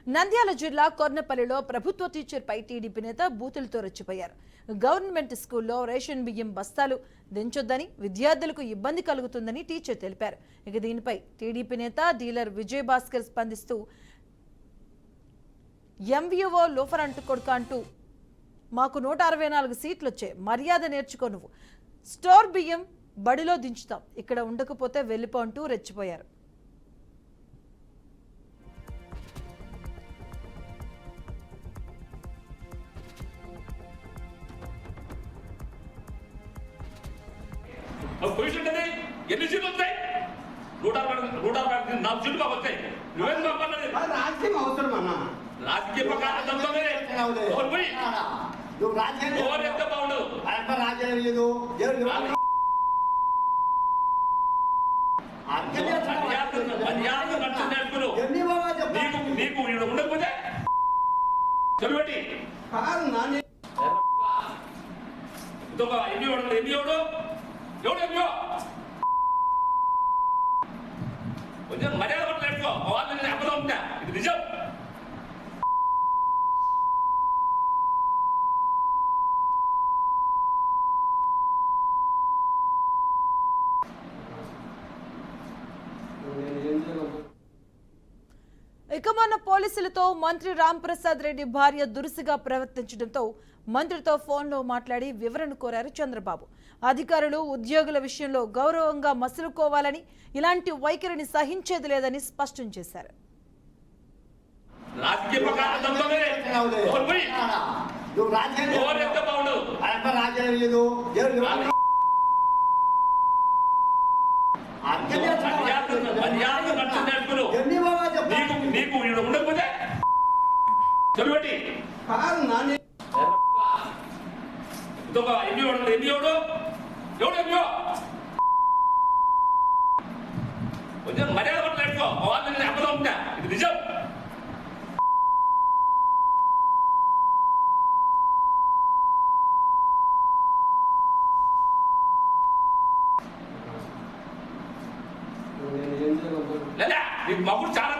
నంద్యాల జిల్లా కొర్నపల్లిలో ప్రభుత్వ టీచర్పై టీడీపీ నేత బూతులతో రెచ్చిపోయారు. గవర్నమెంట్ స్కూల్లో రేషన్ బియ్యం బస్తాలు దించొద్దని, విద్యార్థులకు ఇబ్బంది కలుగుతుందని టీచర్ తెలిపారు. ఇక దీనిపై టీడీపీ నేత డీలర్ విజయ్ భాస్కర్ స్పందిస్తూ ఎంవీఓ లోఫర్ కొడుకు అంటూ మాకు 164 సీట్లు వచ్చాయి, మర్యాద నేర్చుకో, నువ్వు స్టోర్ బియ్యం బడిలో దించుతాం, ఇక్కడ ఉండకపోతే వెళ్ళిపో అంటూ రెచ్చిపోయారు. ఎన్ని సీట్లు వస్తాయి? 164 సీట్లు మాకు వస్తాయి. నువ్వేం రాజకీయం అవసరం అన్న. రాజకీయ ప్రకారం రాజ్యం లేదు. నీకు ఉండకపోతే చదివట్టి కొంచెం మర్యాద పట్ల నేర్చుకో. వాళ్ళు అబ్బదో ఉంటా, ఇది నిజం. ఇక మొన్న పోలీసులతో మంత్రి రాంప్రసాద్ రెడ్డి భార్య దురుసుగా ప్రవర్తించడంతో మంత్రితో ఫోన్లో మాట్లాడి వివరణ కోరారు చంద్రబాబు. అధికారులు ఉద్యోగుల విషయంలో గౌరవంగా మసులుకోవాలని, ఇలాంటి వైఖరిని సహించేది లేదని స్పష్టం చేశారు. నీకు ఉండకపోతే చదివట్టి కొంచెం మర్యాద పట్ల నేర్చుకో. వాళ్ళు అబ్బదో ఉంటా, ఇది నిజం. లేదా నీకు మగుడు చాలా